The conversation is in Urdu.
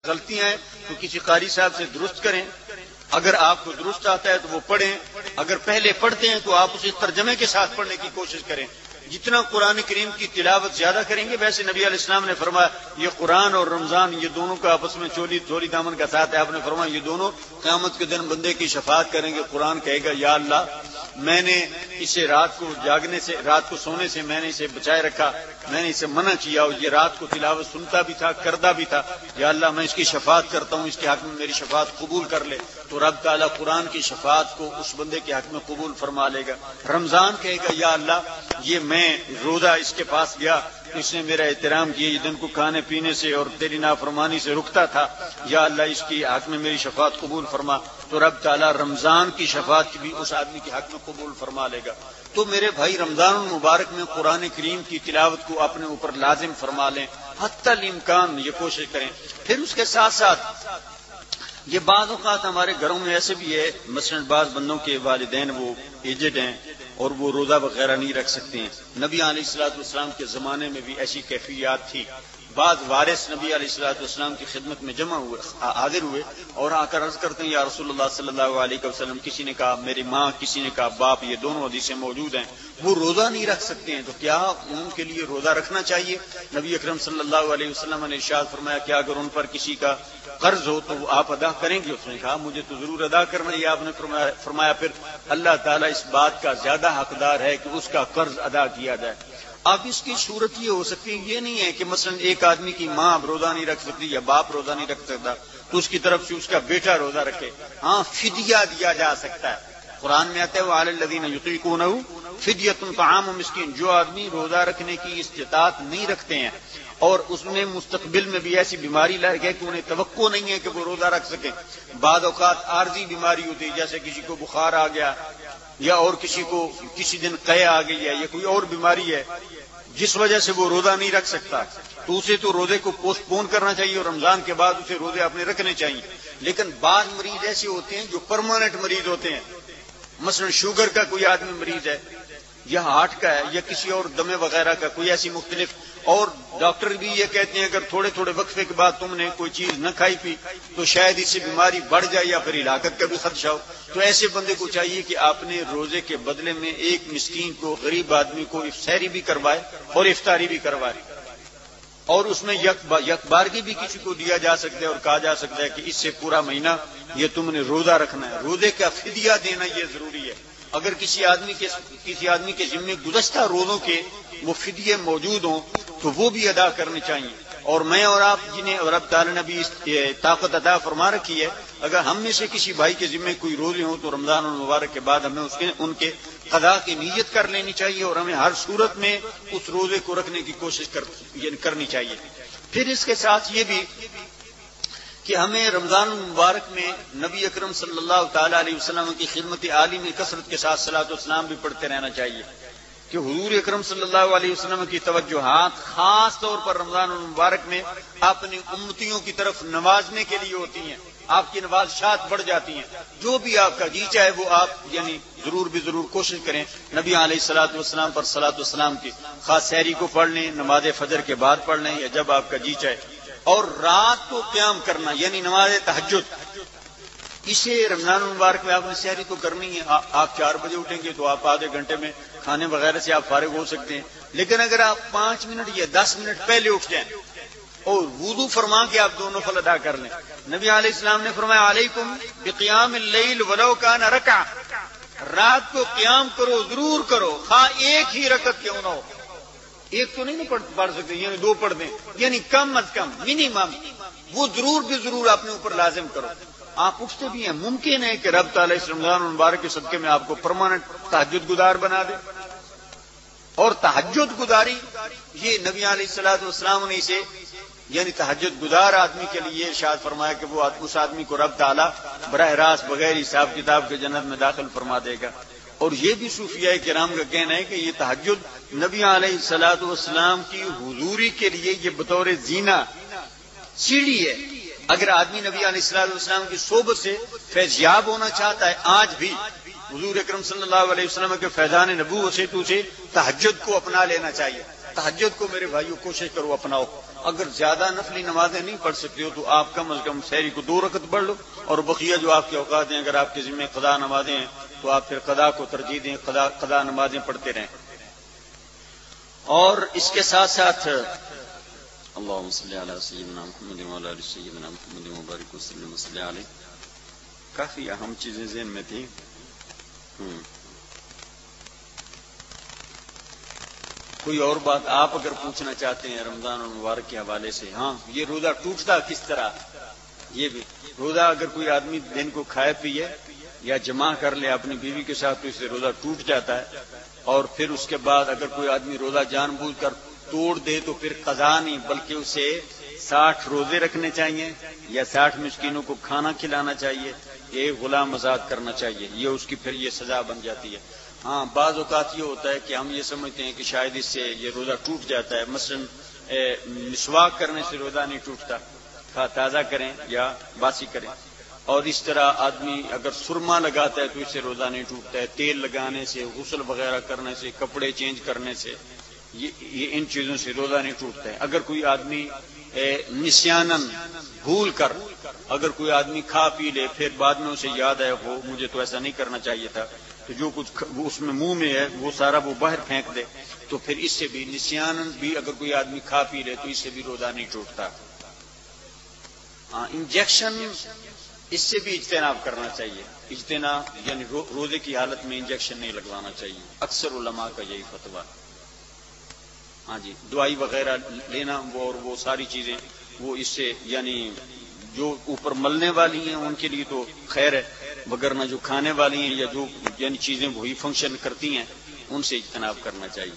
غلطیاں ہیں تو کسی قاری صاحب سے درست کریں، اگر آپ کو درست آتا ہے تو وہ پڑھیں، اگر پہلے پڑھتے ہیں تو آپ اسے ترجمے کے ساتھ پڑھنے کی کوشش کریں۔ جتنا قرآن کریم کی تلاوت زیادہ کریں گے، ویسے نبی علیہ السلام نے فرمایا یہ قرآن اور رمضان یہ دونوں کا آپس میں چولی دامن کا ساتھ ہے۔ آپ نے فرمایا یہ دونوں قیامت کے دن بندے کی شفاعت کریں گے۔ قرآن کہے گا یا اللہ میں نے اسے رات کو سونے سے میں نے اسے بچائے رکھا، میں نے اسے منع کیا اور یہ رات کو تلاوت سنتا بھی تھا کرتا بھی تھا، یا اللہ میں اس کی شفاعت کرتا ہوں، اس کے حق میں میری شفاعت قبول کر لے۔ تو رب تعالیٰ قرآن کی شفاعت کو اس بندے کے حق میں قبول فرما لے گا۔ رمضان کہے گا یا اللہ یہ میں روزہ اس کے پاس گیا، اس نے میرا احترام کیا، یہ دن کو کھانے پینے سے اور تیری نافرمانی سے رکتا تھا، یا اللہ اس کی حق میں میری شفاعت قبول فرما۔ تو رب تعالیٰ رمضان کی شفاعت بھی اس آدمی کے حق میں قبول فرما لے گا۔ تو میرے بھائی رمضان المبارک میں قرآن کریم کی تلاوت کو اپنے اوپر لازم فرما لیں، حتی الامکان یہ کوشش کریں۔ پھر اس کے ساتھ ساتھ یہ بعض اوقات ہمارے گھروں میں ایسے بھی ہے، مثلا بعض بندوں کے والدین وہ ایجڈ ہیں اور وہ روزہ وغیرہ نہیں رکھ سکتے ہیں۔ نبی علیہ الصلوۃ والسلام کے زمانے میں بھی ایسی کیفیات تھی۔ بعض وارث نبی علیہ الصلوۃ والسلام کی خدمت میں حاضر ہوئے اور آ کر عرض کرتے ہیں یا رسول اللہ صلی اللہ علیہ وسلم، کسی نے کہا میری ماں، کسی نے کہا باپ، یہ دونوں حدیثیں موجود ہیں، وہ روزہ نہیں رکھ سکتے ہیں، تو کیا ان کے لیے روزہ رکھنا چاہیے؟ نبی اکرم صلی اللہ علیہ وسلم نے ارشاد فرمایا کہ اگر ان پر کسی کا قرض ہو تو وہ آپ ادا کریں گے؟ اس نے کہا مجھے تو ضرور ادا کرنا ہے۔ آپ نے فرمایا پھر اللہ تعالیٰ اس بات کا زیادہ حقدار ہے کہ اس کا قرض ادا کیا جائے۔ اب اس کی صورت یہ ہو سکتی ہے، یہ نہیں ہے کہ مثلا ایک آدمی کی ماں اب روزہ نہیں رکھ سکتی یا باپ روزہ نہیں رکھ سکتا تو اس کی طرف سے اس کا بیٹا روزہ رکھے۔ ہاں فدیہ دیا جا سکتا ہے، قرآن میں آتا ہے وعلی الذین یطیقونہ فدیۃ طعام مسکین، جو آدمی روزہ رکھنے کی استطاعت نہیں رکھتے ہیں اور اس میں مستقبل میں بھی ایسی بیماری لاحق ہے کہ انہیں توقع نہیں ہے کہ وہ روزہ رکھ سکیں۔ بعض اوقات عارضی بیماری ہوتی ہے، جیسے کسی کو بخار آ گیا یا اور کسی کو کسی دن قے آ گئی ہے یا کوئی اور بیماری ہے جس وجہ سے وہ روزہ نہیں رکھ سکتا، تو اسے تو روزے کو پوسٹ پون کرنا چاہیے اور رمضان کے بعد اسے روزے اپنے رکھنے چاہیے۔ لیکن بعض مریض ایسے ہوتے ہیں جو پرماننٹ مریض ہوتے ہیں، مثلا شوگر کا کوئی آدمی مریض ہے یا ہارٹ کا ہے یا کسی اور دمے وغیرہ کا کوئی ایسی مختلف، اور ڈاکٹر بھی یہ کہتے ہیں اگر تھوڑے تھوڑے وقفے کے بعد تم نے کوئی چیز نہ کھائی پی تو شاید اس سے بیماری بڑھ جائے یا پھر ہلاکت کا بھی خدشہ ہو، تو ایسے بندے کو چاہیے کہ آپ نے روزے کے بدلے میں ایک مسکین کو، غریب آدمی کو سحری بھی کروائے اور افطاری بھی کروائے، اور اس میں یک بارگی بھی کسی کو دیا جا سکتا ہے اور کہا جا سکتا ہے کہ اس سے پورا مہینہ یہ تم نے روزہ رکھنا ہے۔ روزے کا فدیہ دینا یہ ضروری ہے۔ اگر کسی آدمی کے ذمے گزشتہ روزوں کے وہ فدیے موجود ہوں تو وہ بھی ادا کرنے چاہیے۔ اور میں اور آپ جنہیں رب تعالی نے بھی طاقت عطا فرما رکھی ہے، اگر ہم میں سے کسی بھائی کے ذمے کوئی روزے ہوں تو رمضان المبارک کے بعد ہمیں ان کے قضا کی نیت کر لینی چاہیے اور ہمیں ہر صورت میں اس روزے کو رکھنے کی کوشش کرنی چاہیے۔ پھر اس کے ساتھ یہ بھی کہ ہمیں رمضان المبارک میں نبی اکرم صلی اللہ تعالی علیہ وسلم کی خدمت عالی میں کثرت کے ساتھ صلاۃ والسلام بھی پڑھتے رہنا چاہیے، کہ حضور اکرم صلی اللہ علیہ وسلم کی توجہات خاص طور پر رمضان المبارک میں اپنی امتیوں کی طرف نوازنے کے لیے ہوتی ہیں، آپ کی نوازشات بڑھ جاتی ہیں۔ جو بھی آپ کا جی چاہے وہ آپ ضرور کوشش کریں نبی علیہ الصلوۃ والسلام پر صلاۃ والسلام کی، خاص سحری کو پڑھ لیں، نماز فجر کے بعد پڑھ لیں یا جب آپ کا جی چاہے، اور رات کو قیام کرنا یعنی نماز تہجد، اسے رمضان المبارک میں آپ نے سحری تو کرنی ہے۔ آپ 4 بجے اٹھیں گے تو آپ آدھے گھنٹے میں کھانے وغیرہ سے آپ فارغ ہو سکتے ہیں، لیکن اگر آپ 5 منٹ یا 10 منٹ پہلے اٹھ جائیں اور وضو فرما کے آپ 2 نفل ادا کر لیں، نبی علیہ السلام نے فرمایا علیکم بقیام اللیل ولو کان رکعہ، رات کو قیام کرو، ضرور کرو، خواہ ایک ہی رکعت کیوں نہ ہو۔ ایک تو نہیں پڑھ سکتے یعنی 2 پڑھ دیں، یعنی کم از کم منیمم وہ ضرور اپنے اوپر لازم کرو۔ آپ اٹھتے بھی ہیں، ممکن ہے کہ رب تعالیٰ اس رمضان المبارک کے صدقے میں آپ کو پرماننٹ تہجد گزار بنا دے، اور تہجد گزاری یہ نبی علیہ الصلوۃ والسلام نے اسے یعنی تہجد گزار آدمی کے لیے ارشاد فرمایا کہ وہ اس آدمی کو رب تعالیٰ براہ راست بغیر حساب کتاب کے جنت میں داخل فرما دے گا۔ اور یہ بھی صوفیاء کرام کا کہنا ہے کہ یہ تہجد نبی علیہ الصلوۃ والسلام کی حضوری کے لیے یہ بطور زینہ سیڑھی ہے۔ اگر آدمی نبی علیہ الصلوۃ والسلام کی صحبت سے فیضیاب ہونا چاہتا ہے، آج بھی حضور اکرم صلی اللہ علیہ وسلم کے فیضان نبوت سے تو اسے تہجد کو اپنا لینا چاہیے۔ تہجد کو میرے بھائیوں کوشش کرو اپناؤ۔ اگر زیادہ نفلی نمازیں نہیں پڑھ سکتے ہو تو آپ کم از کم سحری کو 2 رکعت پڑھ لو، اور بقیہ جو آپ کے اوقات ہیں اگر آپ کے ذمہ قضا نمازیں ہیں تو آپ پھر قضا کو ترجیح دیں، قضا نمازیں پڑھتے رہیں۔ اور اس کے ساتھ ساتھ اللہم صلی علی سیدنا محمد وعلی آل سیدنا محمد مبارک وسلم وصلی علیہ، کافی اہم چیزیں ذہن میں تھیں۔ کوئی اور بات آپ اگر پوچھنا چاہتے ہیں رمضان المبارک کے حوالے سے؟ ہاں، یہ روزہ ٹوٹتا کس طرح؟ یہ بھی روزہ اگر کوئی آدمی دن کو کھائے پیے یا جمع کر لے اپنی بیوی کے ساتھ تو اس سے روزہ ٹوٹ جاتا ہے، اور پھر اس کے بعد اگر کوئی آدمی روزہ جان بوجھ کر توڑ دے تو پھر قضا نہیں بلکہ اسے 60 روزے رکھنے چاہیے یا 60 مسکینوں کو کھانا کھلانا چاہیے، ایک غلام آزاد کرنا چاہیے، یہ اس کی پھر یہ سزا بن جاتی ہے۔ ہاں، بعض اوقات یہ ہوتا ہے کہ ہم یہ سمجھتے ہیں کہ شاید اس سے یہ روزہ ٹوٹ جاتا ہے، مثلا مسواک کرنے سے روزہ نہیں ٹوٹتا، تازہ کریں یا باسی کریں، اور اس طرح آدمی اگر سرما لگاتا ہے تو اس سے روزہ نہیں ٹوٹتا ہے، تیل لگانے سے، غسل وغیرہ کرنے سے، کپڑے چینج کرنے سے، یہ ان چیزوں سے روزہ نہیں ٹوٹتا ہے۔ اگر کوئی آدمی نسیانن بھول کر اگر کوئی آدمی کھا پی لے پھر بعد میں اسے یاد آئے ہو مجھے تو ایسا نہیں کرنا چاہیے تھا، تو جو کچھ اس میں منہ میں ہے وہ سارا وہ باہر پھینک دے، تو پھر اس سے بھی نسیانن بھی اگر کوئی آدمی کھا پی لے تو اس سے بھی روزہ نہیں ٹوٹتا۔ انجیکشن اس سے بھی اجتناب کرنا چاہیے، اجتناب یعنی روزے کی حالت میں انجیکشن نہیں لگوانا چاہیے، اکثر علماء کا یہی فتویٰ۔ ہاں جی، دوائی وغیرہ لینا وہ ساری چیزیں وہ اس سے یعنی جو اوپر ملنے والی ہیں ان کے لیے تو خیر ہے، وگرنہ جو کھانے والی ہیں یا جو یعنی چیزیں وہی فنکشن کرتی ہیں ان سے اجتناب کرنا چاہیے۔